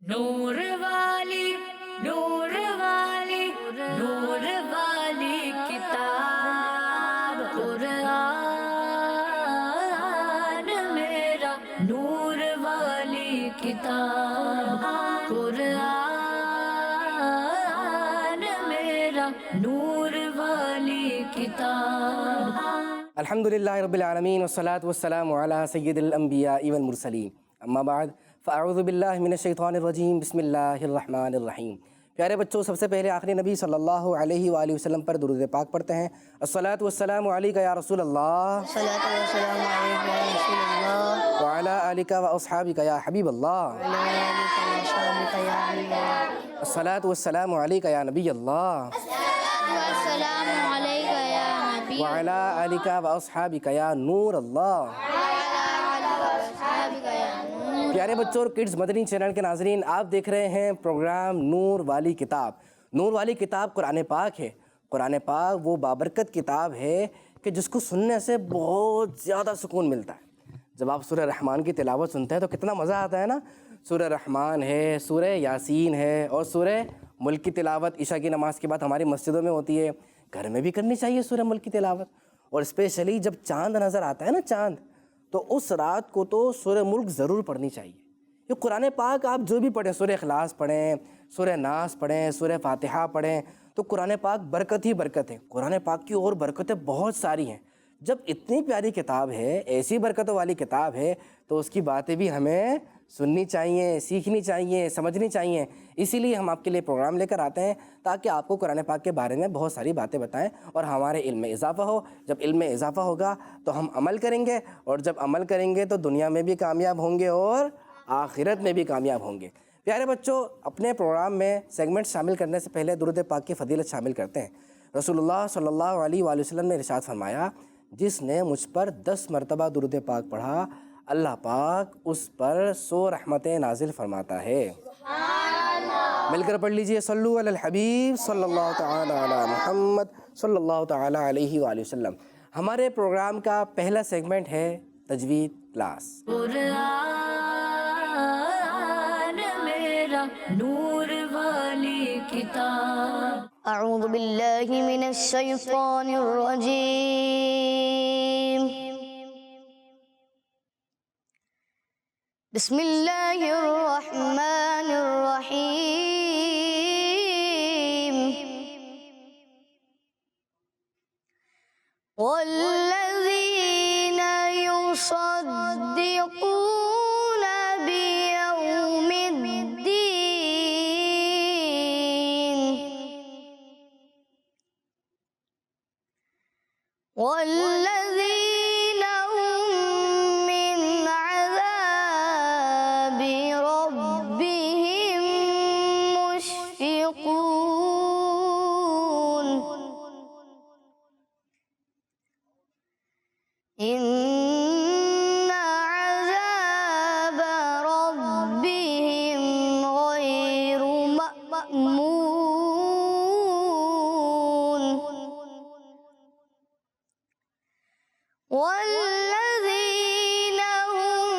نور والی نور والی نور والی کتاب قرآن میرا نور والی کتاب قرآن میرا نور والی کتاب. الحمدللہ رب العالمین والصلاة والسلام علی سید الانبیاء والمرسلین. اما بعد فاعوذ باللہ من الشیطان الرجیم. بسم اللہ الرحمن الرحیم. پیارے بچوں، سب سے پہلے آخری نبی صلی اللہ علیہ وآلہ وسلم پر درود پاک پڑھتے ہیں. الصلاۃ والسلام علیک یا رسول اللہ وعلی آلک واصحابک یا حبیب اللہ. الصلاۃ والسلام علیک یا نبی اللہ وعلی آلک واصحابک یا نور اللہ. پیارے بچوں اور کڈز مدنی چینل کے ناظرین، آپ دیکھ رہے ہیں پروگرام نور والی کتاب. نور والی کتاب قرآن پاک ہے. قرآن پاک وہ بابرکت کتاب ہے کہ جس کو سننے سے بہت زیادہ سکون ملتا ہے. جب آپ سورہ رحمان کی تلاوت سنتے ہیں تو کتنا مزہ آتا ہے نا. سورہ رحمان ہے، سورہ یاسین ہے، اور سورہ ملک کی تلاوت عشاء کی نماز کے بعد ہماری مسجدوں میں ہوتی ہے. گھر میں بھی کرنی چاہیے سورہ ملک کی تلاوت. اور اسپیشلی جب چاند نظر آتا ہے نا، چاند، تو اس رات کو تو سورہ ملک ضرور پڑھنی چاہیے. یہ قرآن پاک آپ جو بھی پڑھیں، سورہ اخلاص پڑھیں، سورہ ناس پڑھیں، سورہ فاتحہ پڑھیں، تو قرآن پاک برکت ہی برکت ہے. قرآن پاک کی اور برکتیں بہت ساری ہیں. جب اتنی پیاری کتاب ہے، ایسی برکتوں والی کتاب ہے، تو اس کی باتیں بھی ہمیں سننی چاہیے، سیکھنی چاہیے، سمجھنی چاہیے. اسی لیے ہم آپ کے لیے پروگرام لے کر آتے ہیں تاکہ آپ کو قرآن پاک کے بارے میں بہت ساری باتیں بتائیں اور ہمارے علم میں اضافہ ہو. جب علم میں اضافہ ہوگا تو ہم عمل کریں گے، اور جب عمل کریں گے تو دنیا میں بھی کامیاب ہوں گے اور آخرت میں بھی کامیاب ہوں گے. پیارے بچوں، اپنے پروگرام میں سیگمنٹ شامل کرنے سے پہلے درود پاک کی فضیلت شامل کرتے ہیں. رسول اللہ صلی اللہ علیہ وآلہ وسلم نے ارشاد فرمایا، جس نے مجھ پر 10 مرتبہ درود پاک پڑھا، اللہ پاک اس پر 100 رحمتیں نازل فرماتا ہے. مل کر پڑھ لیجئے، صلو علی الحبیب صلی اللہ تعالی علی محمد صلی اللہ تعالی علیہ وآلہ وسلم. ہمارے پروگرام کا پہلا سیگمنٹ ہے تجوید کلاس. قرآن میرا نور والی کتاب. اعوذ باللہ من الشیطان الرجیم. بسم اللہ الرحمن الرحیم. والذین یصدقون بیوم الدین والذین هم من عذاب ربهم مشفقون. إن عذاب ربهم غير مأمون. والذين هم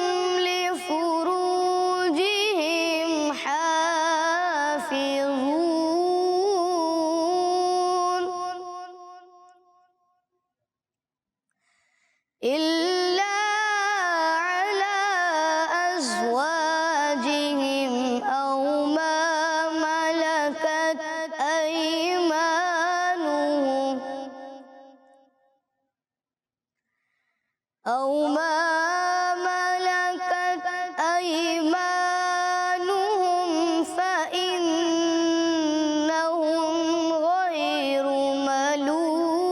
لفروجهم حافظون إلا على أزواجهم أو ما ملكت أيمانهم فإنهم غير ملومين.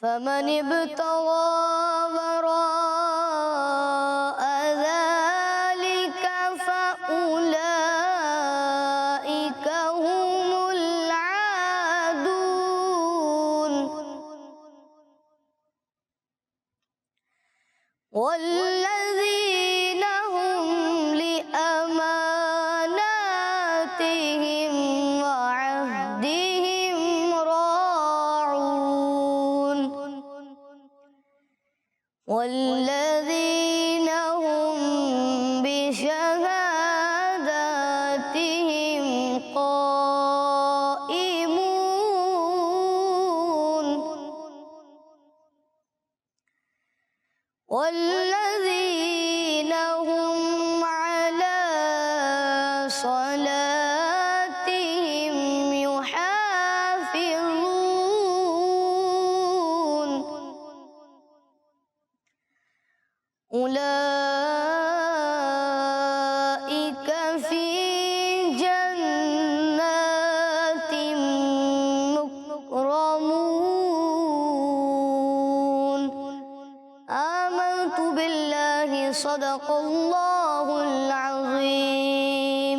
فمن ابتغى وراء ذلك فأولئك هم العادون. والذين هم لأماناتهم وعهدهم راعون. والذین هم بشهاداتهم قائمون والذین هم على صلاتهم يحافظون أولئك في جنات مكرمون آمنت بالله صدق الله العظيم.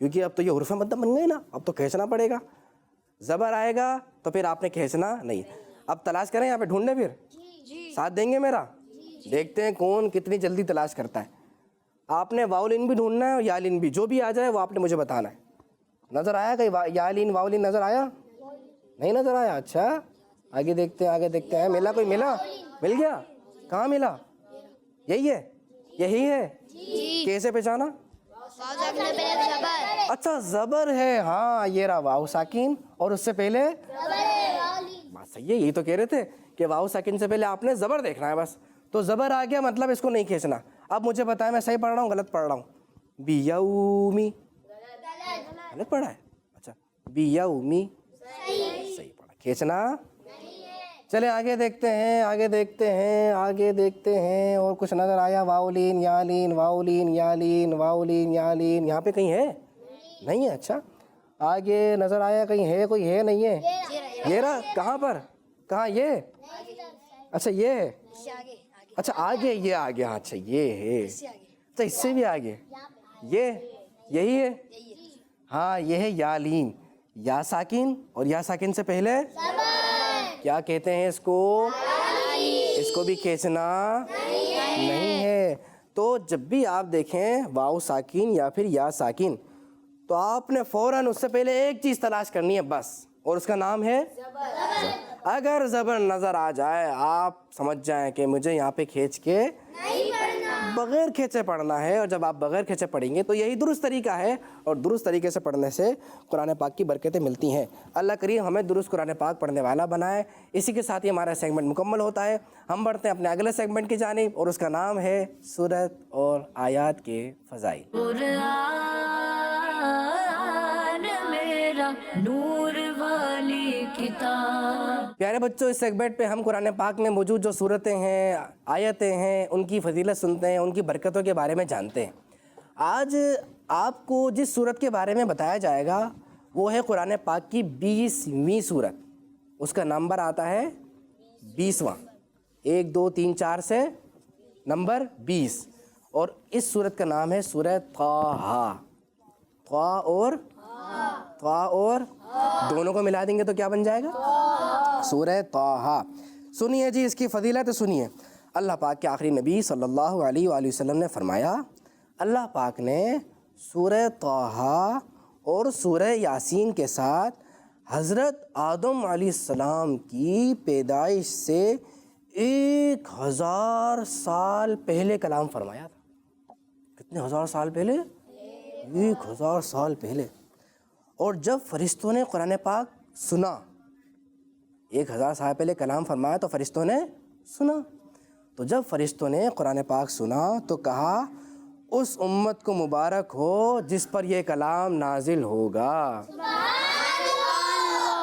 کیونکہ اب تو یہ حروف مد بن گئے نا, اب تو کھینچنا پڑے گا. زبر آئے گا تو پھر آپ نے کھینچنا نہیں. اب تلاش کریں یہاں پہ ڈھونڈیں, پھر ساتھ دیں گے میرا, دیکھتے ہیں کون کتنی جلدی تلاش کرتا ہے. آپ نے واولین بھی ڈھونڈنا ہے اور یالین بھی, جو بھی آ جائے وہ آپ نے مجھے بتانا ہے. نظر آیا کہیں یالین واولین نظر آیا؟ نہیں نظر آیا. اچھا آگے دیکھتے ہیں, آگے دیکھتے ہیں. ملا کوئی, ملا, مل گیا, کہاں ملا؟ یہی ہے, یہی ہے. کیسے پہچانا؟ اچھا زبر ہے, ہاں یہ رہا واو ساکن, اور اس سے پہلے بات صحیح ہے, یہی تو کہہ رہے تھے کہ واو ساکن سے پہلے آپ نے زبر دیکھنا ہے بس. تو زبر آ گیا مطلب اس کو نہیں کھینچنا. اب مجھے بتائیں میں صحیح پڑھ رہا ہوں غلط پڑھ رہا ہوں؟ بیومی غلط پڑھا ہے. اچھا بیومی صحیح پڑھا, کھینچنا. چلے آگے دیکھتے ہیں, آگے دیکھتے ہیں, آگے دیکھتے ہیں. اور کچھ نظر آیا؟ واولین یالین, واولین یالین, واولین یالین. یہاں پہ کہیں ہے؟ نہیں ہے. اچھا آگے نظر آیا کہیں ہے؟ کوئی ہے؟ نہیں ہے. یہ رہا. کہاں پر؟ کہاں یہ؟ اچھا یہ ہے. اچھا آگے یہ آ گیا. اچھا یہ ہے. اچھا اس سے بھی آگے یہ, یہی ہے. ہاں یہ ہے یالین, یا ساکن, اور یا ساکن سے پہلے کیا کہتے ہیں اس کو؟ اس کو بھی کھینچنا نہیں ہے. تو جب بھی آپ دیکھیں واو ساکن یا پھر یا ساکن, تو آپ نے فوراً اس سے پہلے ایک چیز تلاش کرنی ہے بس, اور اس کا نام ہے زبر. اگر زبر نظر آ جائے آپ سمجھ جائیں کہ مجھے یہاں پہ کھینچ کے بغیر کھینچے پڑھنا ہے. اور جب آپ بغیر کھینچے پڑھیں گے تو یہی درست طریقہ ہے, اور درست طریقے سے پڑھنے سے قرآن پاک کی برکتیں ملتی ہیں. اللہ کریم ہمیں درست قرآن پاک پڑھنے والا بنائے. اسی کے ساتھ ہی ہمارا سیگمنٹ مکمل ہوتا ہے. ہم بڑھتے ہیں اپنے اگلے سیگمنٹ کی جانب, اور اس کا نام ہے سورت اور آیات کے فضائل. قرآن میرا نور والی کتاب. پیارے بچوں, اس سیگمنٹ پہ ہم قرآن پاک میں موجود جو صورتیں ہیں, آیتیں ہیں, ان کی فضیلت سنتے ہیں, ان کی برکتوں کے بارے میں جانتے ہیں. آج آپ کو جس صورت کے بارے میں بتایا جائے گا وہ ہے قرآن پاک کی 20ویں صورت. اس کا نمبر آتا ہے 20واں, 1 2 3 4 سے نمبر 20. اور اس صورت کا نام ہے سورہ طٰہٰ. طٰ اور دونوں کو ملا دیں گے تو کیا بن جائے گا؟ سورہ طٰہٰ. سنیے جی اس کی فضیلت سنیے. اللہ پاک کے آخری نبی صلی اللہ علیہ وآلہ وسلم نے فرمایا, اللہ پاک نے سورہ طٰہٰ اور سورہ یاسین کے ساتھ حضرت آدم علیہ السلام کی پیدائش سے 1000 سال پہلے کلام فرمایا تھا. کتنے ہزار سال پہلے؟ 1000 سال پہلے. اور جب فرشتوں نے قرآن پاک سنا, 1000 سال پہلے کلام فرمایا تو فرشتوں نے سنا. تو جب فرشتوں نے قرآن پاک سنا تو کہا اس امت کو مبارک ہو جس پر یہ کلام نازل ہوگا.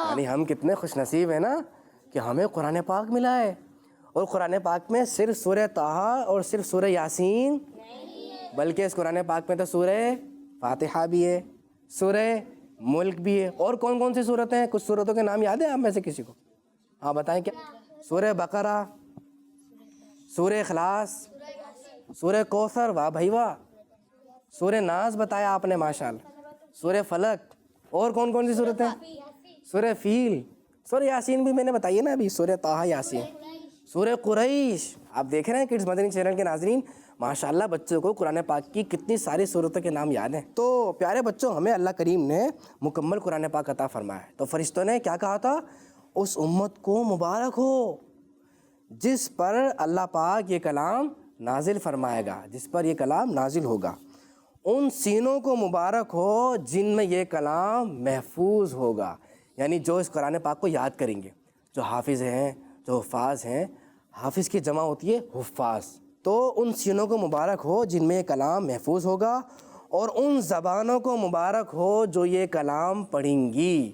یعنی ہم کتنے خوش نصیب ہیں نا کہ ہمیں قرآن پاک ملا ہے. اور قرآن پاک میں صرف سورہ طٰہٰ اور صرف سورہ یاسین, بلکہ اس قرآن پاک میں تو سورہ فاتحہ بھی ہے, سورہ ملک بھی ہے. اور کون کون سی صورتیں ہیں؟ کچھ صورتوں کے نام یاد ہیں آپ میں سے کسی کو؟ ہاں بتائیں. کیا؟ سورہ بقرہ, سورہ اخلاص, سورہ کوثر, واہ بھائی واہ, سورہ ناز بتایا آپ نے ماشاءاللہ, سورہ فلق. اور کون کون سی صورتیں؟ سورہ فیل, سورہ یاسین بھی میں نے بتائی ہے نا ابھی, سورہ طٰہٰ یاسین, سورہ قریش. آپ دیکھ رہے ہیں کڈز مدنی چینل کے ناظرین, ماشاءاللہ بچوں کو قرآن پاک کی کتنی ساری صورتوں کے نام یاد ہیں. تو پیارے بچوں, ہمیں اللہ کریم نے مکمل قرآن پاک عطا فرمایا ہے. تو فرشتوں نے کیا کہا تھا؟ اس امت کو مبارک ہو جس پر اللہ پاک یہ کلام نازل فرمائے گا, جس پر یہ کلام نازل ہوگا. ان سینوں کو مبارک ہو جن میں یہ کلام محفوظ ہوگا. یعنی جو اس قرآن پاک کو یاد کریں گے, جو حافظ ہیں, جو حفاظ ہیں. حافظ کی جمع ہوتی ہے حفاظ. تو ان سینوں کو مبارک ہو جن میں یہ کلام محفوظ ہوگا, اور ان زبانوں کو مبارک ہو جو یہ کلام پڑھیں گی.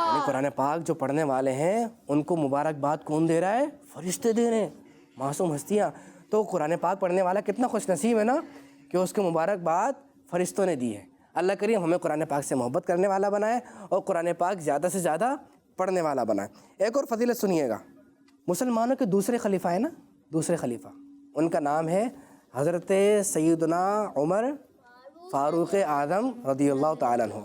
یعنی قرآن پاک جو پڑھنے والے ہیں ان کو مبارکباد کون دے رہا ہے؟ فرشتے دے رہے ہیں, معصوم ہستیاں. تو قرآن پاک پڑھنے والا کتنا خوش نصیب ہے نا کہ اس کو مبارکباد فرشتوں نے دی ہے. اللہ کریم ہمیں قرآن پاک سے محبت کرنے والا بنائے اور قرآن پاک زیادہ سے زیادہ پڑھنے والا بنائے. ایک اور فضیلت سنیے گا. مسلمانوں کے دوسرے خلیفہ ہیں نا, دوسرے خلیفہ, ان کا نام ہے حضرت سیدنا عمر فاروق اعظم رضی اللہ تعالیٰ عنہ.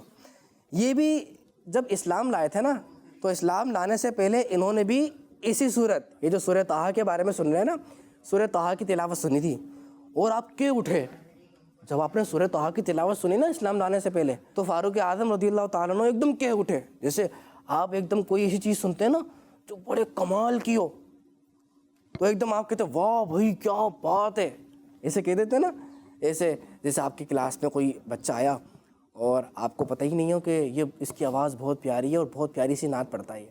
یہ بھی جب اسلام لائے تھے نا تو اسلام لانے سے پہلے انہوں نے بھی اسی صورت، یہ جو سورہ طٰہٰ کے بارے میں سن رہے ہیں نا، سورہ طٰہٰ کی تلاوت سنی تھی اور آپ کے اٹھے. جب آپ نے سورہ طٰہٰ کی تلاوت سنی نا اسلام لانے سے پہلے تو فاروق اعظم رضی اللہ تعالیٰ عنہ ایک دم کہہ اٹھے. جیسے آپ ایک دم کوئی ایسی چیز سنتے ہیں نا جو بڑے کمال کی ہو تو ایک دم آپ کہتے ہیں واہ بھائی کیا بات ہے، ایسے کہہ دیتے ہیں نا. ایسے جیسے آپ کی کلاس میں کوئی بچہ آیا اور آپ کو پتہ ہی نہیں ہو کہ یہ اس کی آواز بہت پیاری ہے اور بہت پیاری سی نعت پڑھتا ہے،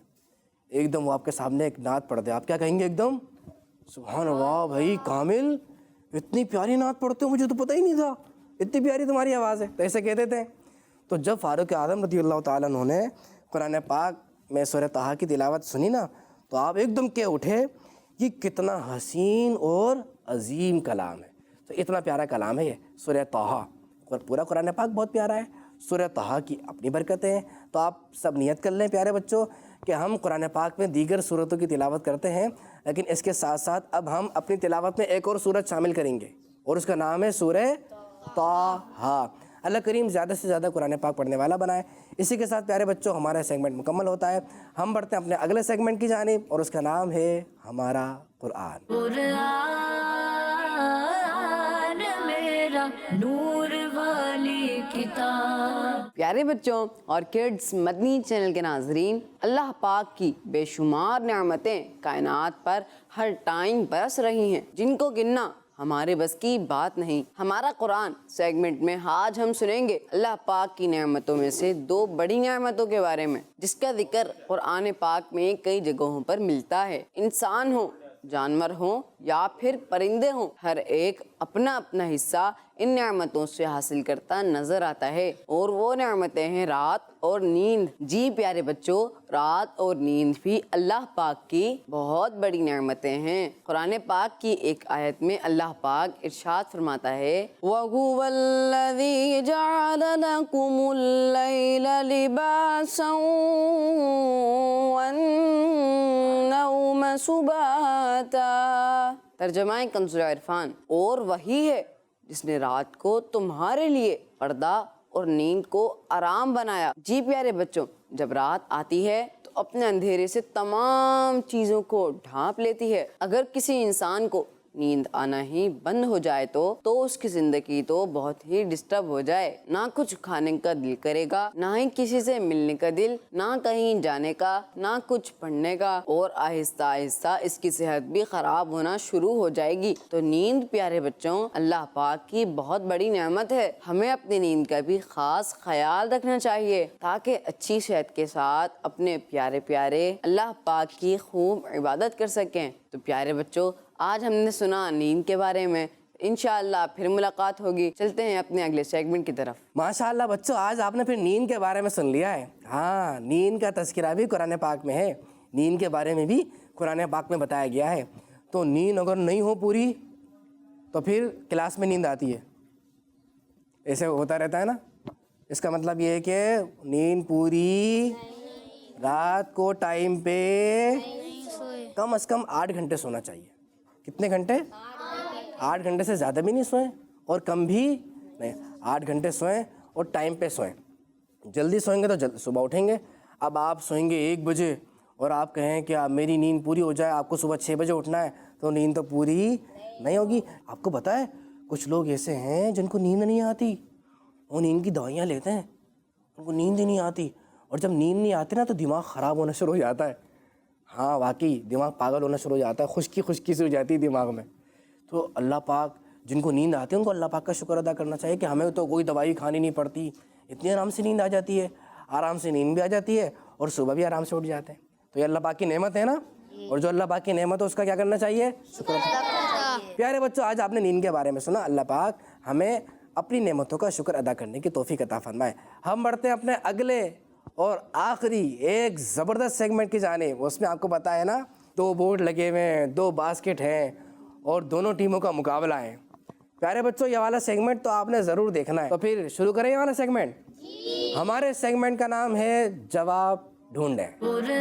ایک دم وہ آپ کے سامنے ایک نعت پڑھ دے، آپ کیا کہیں گے؟ ایک دم سبحان اللہ بھائی کامل اتنی پیاری نعت پڑھتے ہو، مجھے تو پتہ ہی نہیں تھا اتنی پیاری تمہاری آواز ہے. تو ایسے کہتے تھے. تو جب فاروق اعظم رضی اللہ تعالیٰ عنہ نے قرآن پاک میں سورہ طٰہٰ کی تلاوت سنی نا تو آپ ایک دم کہہ اٹھے یہ کتنا حسین اور عظیم کلام ہے. تو اتنا پیارا کلام ہے یہ سورہ طٰہٰ، اور پورا قرآن پاک بہت پیارا ہے. سورہ طٰہٰ کی اپنی برکتیں ہیں. تو آپ سب نیت کر لیں پیارے بچوں کہ ہم قرآن پاک میں دیگر سورتوں کی تلاوت کرتے ہیں، لیکن اس کے ساتھ ساتھ اب ہم اپنی تلاوت میں ایک اور سورت شامل کریں گے اور اس کا نام ہے سورہ طٰہٰ. اللہ کریم زیادہ سے زیادہ قرآن پاک پڑھنے والا بنائے. اسی کے ساتھ پیارے بچوں ہمارا سیگمنٹ مکمل ہوتا ہے. ہم بڑھتے ہیں اپنے اگلے سیگمنٹ کی جانب اور اس کا نام ہے ہمارا قرآن. قرآن میرا نور والی کتاب. پیارے بچوں اور کڈز مدنی چینل کے ناظرین، اللہ پاک کی بے شمار نعمتیں کائنات پر ہر ٹائم برس رہی ہیں جن کو گننا ہمارے بس کی بات نہیں. ہمارا قرآن سیگمنٹ میں آج ہم سنیں گے اللہ پاک کی نعمتوں میں سے 2 بڑی نعمتوں کے بارے میں جس کا ذکر قرآن پاک میں کئی جگہوں پر ملتا ہے. انسان ہوں، جانور ہوں یا پھر پرندے ہوں، ہر ایک اپنا اپنا حصہ ان نعمتوں سے حاصل کرتا نظر آتا ہے، اور وہ نعمتیں ہیں رات اور نیند. جی پیارے بچوں، رات اور نیند بھی اللہ پاک کی بہت بڑی نعمتیں ہیں. قرآن پاک کی ایک آیت میں اللہ پاک ارشاد فرماتا ہے وَهُوَ الَّذِي جَعَلَ لَكُمُ اللَّيْلَ لِبَاسًا وَالنَّوْمَ سُبَاتًا. ترجمہ کنز عرفان، اور وہی ہے جس نے رات کو تمہارے لیے پردہ اور نیند کو آرام بنایا. جی پیارے بچوں، جب رات آتی ہے تو اپنے اندھیرے سے تمام چیزوں کو ڈھانپ لیتی ہے. اگر کسی انسان کو نیند آنا ہی بند ہو جائے تو اس کی زندگی تو بہت ہی ڈسٹرب ہو جائے. نہ کچھ کھانے کا دل کرے گا، نہ ہی کسی سے ملنے کا دل، نہ کہیں جانے کا، نہ کچھ پڑھنے کا، اور آہستہ آہستہ اس کی صحت بھی خراب ہونا شروع ہو جائے گی. تو نیند پیارے بچوں اللہ پاک کی بہت بڑی نعمت ہے. ہمیں اپنی نیند کا بھی خاص خیال رکھنا چاہیے تاکہ اچھی صحت کے ساتھ اپنے پیارے پیارے اللہ پاک کی خوب عبادت کر سکیں. تو پیارے بچوں، آج ہم نے سنا نیند کے بارے میں. انشاءاللہ پھر ملاقات ہوگی. چلتے ہیں اپنے اگلے سیگمنٹ کی طرف. ماشاءاللہ بچوں، آج آپ نے پھر نیند کے بارے میں سن لیا ہے. ہاں، نیند کا تذکرہ بھی قرآن پاک میں ہے، نیند کے بارے میں بھی قرآن پاک میں بتایا گیا ہے. تو نیند اگر نہیں ہو پوری تو پھر کلاس میں نیند آتی ہے، ایسے ہوتا رہتا ہے نا. اس کا مطلب یہ ہے کہ نیند پوری، رات کو ٹائم پہ کم از کم 8 گھنٹے سونا چاہیے. کتنے گھنٹے؟ 8 گھنٹے سے زیادہ بھی نہیں سوئیں اور کم بھی نہیں. 8 گھنٹے سوئیں اور ٹائم پہ سوئیں. جلدی سوئیں گے تو صبح اٹھیں گے. اب آپ سوئیں گے 1 بجے اور آپ کہیں کہ میری نیند پوری ہو جائے، آپ کو صبح 6 بجے اٹھنا ہے، تو نیند تو پوری نہیں ہوگی. آپ کو پتہ ہے کچھ لوگ ایسے ہیں جن کو نیند نہیں آتی، وہ نیند کی دوائیاں لیتے ہیں، ان کو نیند ہی نہیں آتی، اور جب نیند نہیں آتی نا تو دماغ خراب ہونا شروع ہو جاتا ہے. ہاں واقعی دماغ پاگل ہونا شروع ہو جاتا ہے، خشکی سے ہو جاتی ہے دماغ میں. تو اللہ پاک جن کو نیند آتی ہے ان کو اللہ پاک کا شکر ادا کرنا چاہیے کہ ہمیں تو کوئی دوائی کھانی نہیں پڑتی، اتنی آرام سے نیند آ جاتی ہے، آرام سے نیند بھی آ جاتی ہے اور صبح بھی آرام سے اٹھ جاتے ہیں. تو یہ اللہ پاک کی نعمت ہے نا، اور جو اللہ پاک کی نعمت ہے اس کا کیا کرنا چاہیے؟ شکر ادا. پیارے بچوں، آج آپ نے نیند کے بارے میں سنا. اللہ پاک ہمیں اپنی نعمتوں کا شکر ادا کرنے کی توفیق عطا فرمائے. ہم بڑھتے ہیں اپنے اگلے اور آخری ایک زبردست سیگمنٹ کی جانب. اس میں آپ کو پتہ ہے نا 2 بورڈ لگے ہوئے ہیں، 2 باسکٹ ہیں اور دونوں ٹیموں کا مقابلہ ہے. پیارے بچوں، یہ والا سیگمنٹ تو آپ نے ضرور دیکھنا ہے. تو پھر شروع کریں یہ والا سیگمنٹ. ہمارے سیگمنٹ کا نام ہے جواب ڈھونڈیں. قرآن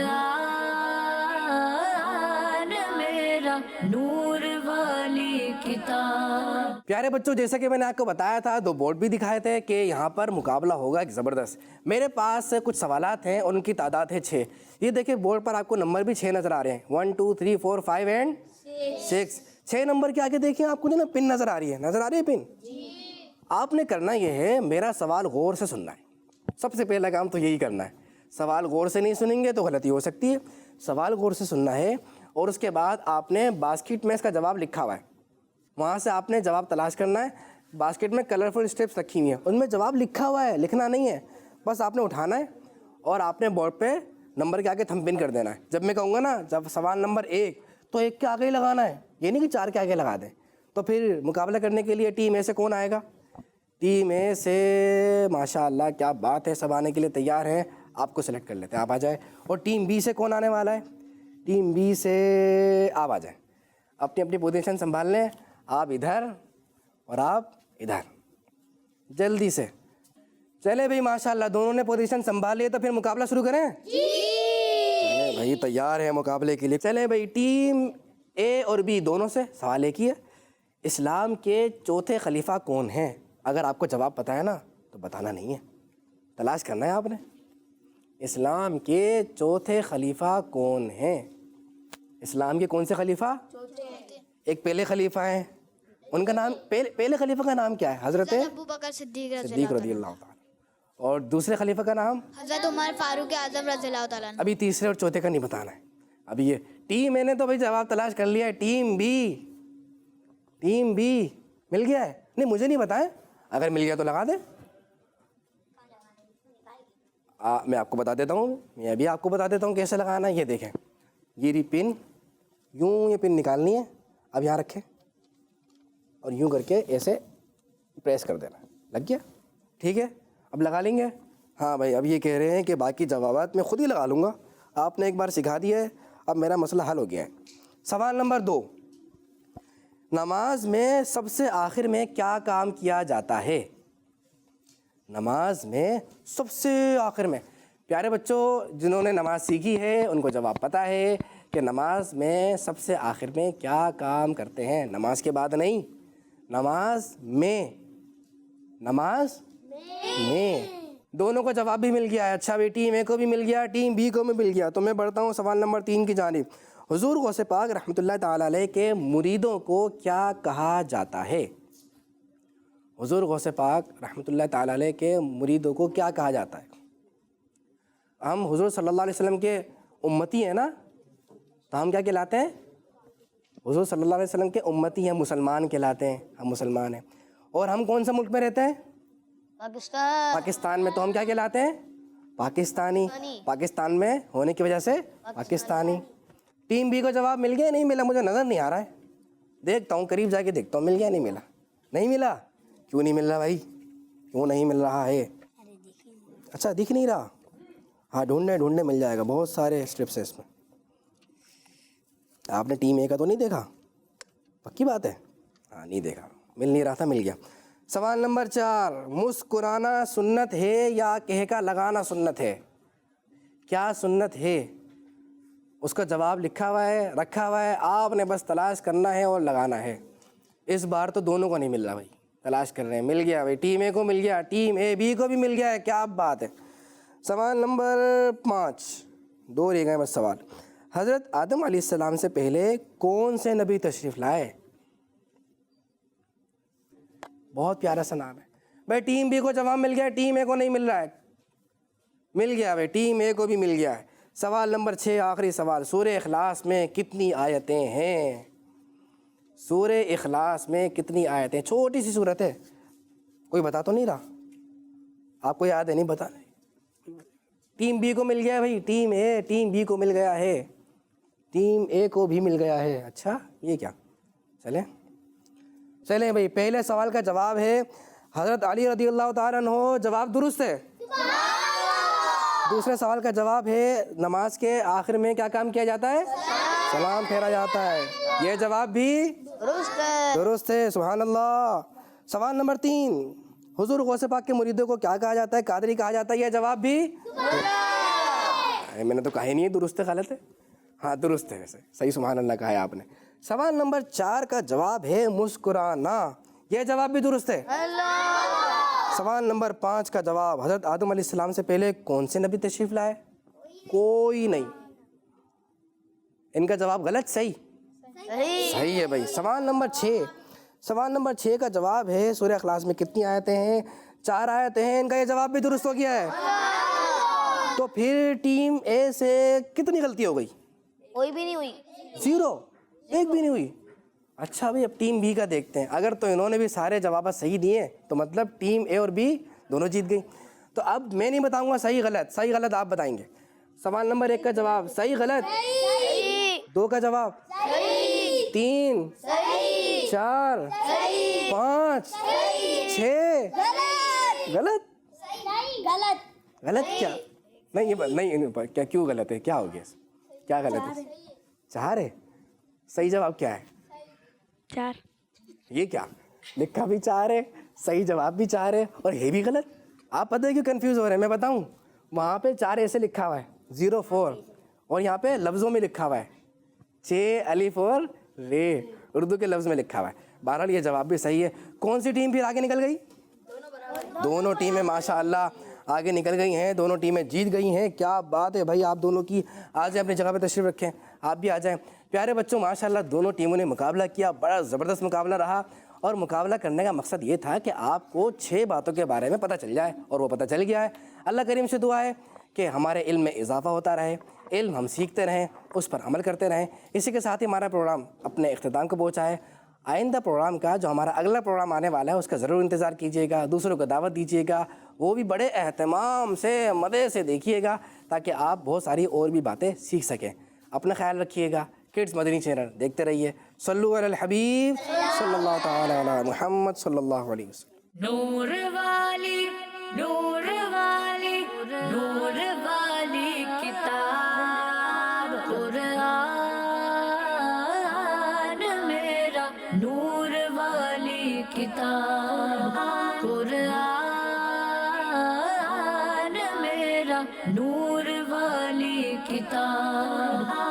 میرا نور والی کتاب. پیارے بچوں، جیسا کہ میں نے آپ کو بتایا تھا، 2 بورڈ بھی دکھائے تھے کہ یہاں پر مقابلہ ہوگا ایک زبردست. میرے پاس کچھ سوالات ہیں اور ان کی تعداد ہے 6. یہ دیکھیں بورڈ پر آپ کو نمبر بھی 6 نظر آ رہے ہیں. 1 2 3 4 5 اینڈ 6. 6 نمبر کے آگے دیکھیں آپ کو جو نا پن نظر آ رہی ہے. نظر آ رہی ہے پن؟ آپ نے کرنا یہ ہے، میرا سوال غور سے سننا ہے. سب سے پہلا کام تو یہی کرنا ہے. سوال غور سے نہیں سنیں گے تو غلطی ہو سکتی ہے. سوال غور سے سننا ہے اور اس کے بعد آپ نے باسکٹ میں اس کا جواب لکھا ہوا ہے، وہاں سے آپ نے جواب تلاش کرنا ہے. باسکٹ میں کلرفل اسٹیپس رکھی ہوئی ہیں، ان میں جواب لکھا ہوا ہے، لکھنا نہیں ہے. بس آپ نے اٹھانا ہے اور آپ نے بورڈ پہ نمبر کے آگے تھم پن کر دینا ہے. جب میں کہوں گا نا جب سوال نمبر 1 تو 1 کے آگے ہی لگانا ہے، یہ نہیں کہ 4 کے آگے لگا دیں. تو پھر مقابلہ کرنے کے لیے ٹیم اے سے کون آئے گا؟ ٹیم اے سے ماشاء اللہ کیا بات ہے، سب آنے کے لیے تیار ہیں. آپ کو سلیکٹ کر لیتے ہیں، آپ آ جائیں. اور ٹیم بی سے کون آنے والا ہے؟ ٹیم بی سے آپ آ جائیں. اپنی اپنی پوزیشن سنبھال لیں. آپ ادھر اور آپ ادھر، جلدی سے. چلے بھائی ماشاء اللہ دونوں نے پوزیشن سنبھال لیے، تو پھر مقابلہ شروع کریں. چلے بھائی تیار ہیں مقابلے کے لیے. چلے بھائی ٹیم اے اور بی دونوں سے سوال ایک ہی ہے. اسلام کے چوتھے خلیفہ کون ہیں؟ اگر آپ کو جواب پتہ ہے نا تو بتانا نہیں ہے، تلاش کرنا ہے آپ نے. اسلام کے چوتھے خلیفہ کون ہیں؟ اسلام کے کون سے خلیفہ؟ ایک پہلے خلیفہ ہیں، ان کا نام پہلے خلیفہ کا نام کیا ہے؟ حضرت ابوبکر صدیق رضی اللہ تعالیٰ. اور دوسرے خلیفہ کا نام؟ حضرت عمر فاروق اعظم رضی اللہ تعالیٰ. ابھی تیسرے اور چوتھے کا نہیں بتانا ہے. ابھی یہ ٹیم میں نے تو بھائی جواب تلاش کر لیا ہے. ٹیم بی مل گیا ہے؟ نہیں مجھے نہیں بتائیں، اگر مل گیا تو لگا دیں. میں آپ کو بتا دیتا ہوں، میں ابھی آپ کو بتا دیتا ہوں کیسے لگانا ہے. یہ دیکھیں، یہ پن یوں، یہ پن نکالنی ہے. اب یہاں رکھیں اور یوں کر کے ایسے پریس کر دینا. لگ گیا؟ ٹھیک ہے، اب لگا لیں گے. ہاں بھائی اب یہ کہہ رہے ہیں کہ باقی جوابات میں خود ہی لگا لوں گا، آپ نے ایک بار سکھا دیا ہے، اب میرا مسئلہ حل ہو گیا ہے. سوال نمبر 2، نماز میں سب سے آخر میں کیا کام کیا جاتا ہے؟ نماز میں سب سے آخر میں. پیارے بچوں جنہوں نے نماز سیکھی ہے ان کو جواب پتہ ہے کہ نماز میں سب سے آخر میں کیا کام کرتے ہیں. نماز کے بعد نہیں، نماز میں دونوں کو جواب بھی مل گیا ہے. اچھا بھائی ٹیم اے کو بھی مل گیا، ٹیم بی کو بھی مل گیا. تو میں بڑھتا ہوں سوال نمبر 3 کی جانب. حضور غوث پاک رحمۃ اللہ تعالیٰ علیہ کے مریدوں کو کیا کہا جاتا ہے؟ حضور غوث پاک رحمۃ اللہ تعالیٰ علیہ کے مریدوں کو کیا کہا جاتا ہے؟ ہم حضور صلی اللہ علیہ وسلم کے امتی ہیں نا، تو ہم کیا کہلاتے ہیں؟ حضور صلی اللہ علیہ وسلم کے امتی ہیں، مسلمان کہلاتے ہیں. ہم مسلمان ہیں. اور ہم کون سے ملک میں رہتے ہیں؟ پاکستان میں. تو ہم کیا کہلاتے ہیں؟ پاکستانی. پاکستان میں ہونے کی وجہ سے پاکستانی. ٹیم بی کو جواب مل گیا؟ نہیں ملا؟ مجھے نظر نہیں آ رہا ہے، دیکھتا ہوں قریب جا کے دیکھتا ہوں. مل گیا؟ نہیں ملا؟ نہیں ملا. کیوں نہیں مل رہا بھائی؟ کیوں نہیں مل رہا ہے؟ اچھا دکھ نہیں رہا؟ ہاں ڈھونڈنے مل جائے گا، بہت سارے اسٹرپس ہیں اس میں. آپ نے ٹیم اے کا تو نہیں دیکھا؟ پکی بات ہے؟ ہاں نہیں دیکھا، مل نہیں رہا تھا، مل گیا. سوال نمبر 4، مسکرانا سنت ہے یا کہہ لگانا سنت ہے؟ کیا سنت ہے؟ اس کا جواب لکھا ہوا ہے، رکھا ہوا ہے، آپ نے بس تلاش کرنا ہے اور لگانا ہے. اس بار تو دونوں کو نہیں مل رہا بھائی، تلاش کر رہے ہیں. مل گیا بھائی، ٹیم اے کو مل گیا، ٹیم اے بی کو بھی مل گیا ہے. کیا بات ہے. سوال نمبر 5، 2 رہ گئے بس سوال. حضرت آدم علیہ السلام سے پہلے کون سے نبی تشریف لائے؟ بہت پیارا سا نام ہے بھائی. ٹیم بی کو جواب مل گیا، ٹیم اے کو نہیں مل رہا ہے. مل گیا بھائی، ٹیم اے کو بھی مل گیا ہے. سوال نمبر 6، آخری سوال. سورہ اخلاص میں کتنی آیتیں ہیں؟ سورہ اخلاص میں کتنی آیتیں؟ چھوٹی سی صورت ہے، کوئی بتا تو نہیں رہا؟ آپ کو یاد ہے؟ نہیں بتا. ٹیم بی کو مل گیا بھائی، ٹیم بی کو مل گیا ہے، ٹیم اے کو بھی مل گیا ہے. اچھا یہ کیا؟ چلیں بھائی. پہلے سوال کا جواب ہے حضرت علی رضی اللہ تعالیٰ عنہ، جواب درست ہے. دوسرے سوال کا جواب ہے نماز کے آخر میں کیا کام کیا جاتا ہے؟ سلام پھیرا جاتا ہے. یہ جواب بھی درست ہے. سبحان اللہ. سوال نمبر 3، حضور غوث پاک کے مریدوں کو کیا کہا جاتا ہے؟ قادری کہا جاتا ہے. یہ جواب بھی میں نے تو کہا ہی نہیں ہے درست ہے غلط ہے. ہاں درست ہے، ویسے صحیح سبحان اللہ کہا ہے آپ نے. سوال نمبر 4 کا جواب ہے مسکرانا. یہ جواب بھی درست ہے. سوال نمبر 5 کا جواب, حضرت آدم علیہ السلام سے پہلے کون سے نبی تشریف لائے؟ کوئی نہیں. ان کا جواب غلط صحیح؟ صحیح ہے بھائی. سوال نمبر 6 کا جواب ہے, سورہ اخلاص میں کتنی آیتیں ہیں؟ 4 آیتیں ہیں. ان کا یہ جواب بھی درست ہو گیا ہے. تو پھر ٹیم اے سے کتنی غلطی ہو گئی؟ کوئی بھی نہیں ہوئی. 0, ایک بھی نہیں ہوئی. اچھا بھائی, اب ٹیم بی کا دیکھتے ہیں. اگر تو انہوں نے بھی سارے جوابات صحیح دیے تو مطلب ٹیم اے اور بی دونوں جیت گئی. تو اب میں نہیں بتاؤں گا صحیح غلط آپ بتائیں گے. سوال نمبر 1 کا جواب صحیح غلط؟ 2 کا جواب 3 4 5 6 غلط. غلط کیا؟ نہیں کیا, کیوں غلط ہے؟ کیا ہو گیا, کیا غلط ہے؟ 4 ہے. صحیح جواب کیا ہے؟ 4. یہ کیا لکھا بھی 4 ہے, صحیح جواب بھی 4 ہے اور یہ بھی غلط. آپ پتہ ہے کیوں کنفیوز ہو رہے ہیں؟ میں بتاؤں. وہاں پہ 4 ایسے لکھا ہوا ہے 0 4, اور یہاں پہ لفظوں میں لکھا ہوا ہے 6 الف اور رے, اردو کے لفظ میں لکھا ہوا ہے. بہرحال یہ جواب بھی صحیح ہے. کون سی ٹیم پھر آگے نکل گئی؟ دونوں ٹیمیں ماشاء اللہ آگے نکل گئی ہیں, دونوں ٹیمیں جیت گئی ہیں. کیا بات ہے بھائی, آپ دونوں کی. آ جائیں اپنی جگہ پہ تشریف رکھیں, آپ بھی آ جائیں. پیارے بچوں, ماشاء اللہ دونوں ٹیموں نے مقابلہ کیا, بڑا زبردست مقابلہ رہا. اور مقابلہ کرنے کا مقصد یہ تھا کہ آپ کو 6 باتوں کے بارے میں پتہ چل جائے, اور وہ پتہ چل گیا ہے. اللہ کریم سے دعا ہے کہ ہمارے علم میں اضافہ ہوتا رہے, علم ہم سیکھتے رہیں, اس پر عمل کرتے رہیں. اسی کے ساتھ ہی ہمارا پروگرام اپنے اختتام کو پہنچا ہے. آئندہ پروگرام کا جو ہمارا اگلا پروگرام آنے والا ہے اس کا ضرور انتظار کیجیے گا, دوسروں کو دعوت دیجیے گا, وہ بھی بڑے اہتمام سے مزے سے دیکھیے گا تاکہ آپ بہت ساری اور بھی باتیں سیکھ سکیں. اپنا خیال رکھیے گا. کڈز مدنی چینل دیکھتے رہیے. صلو علی الحبیب صلی اللہ تعالی علی محمد صلی اللہ علیہ وسلم. نور والی کتاب قرآن میرا, نور والی کتاب قرآن میرا, نور والی کتاب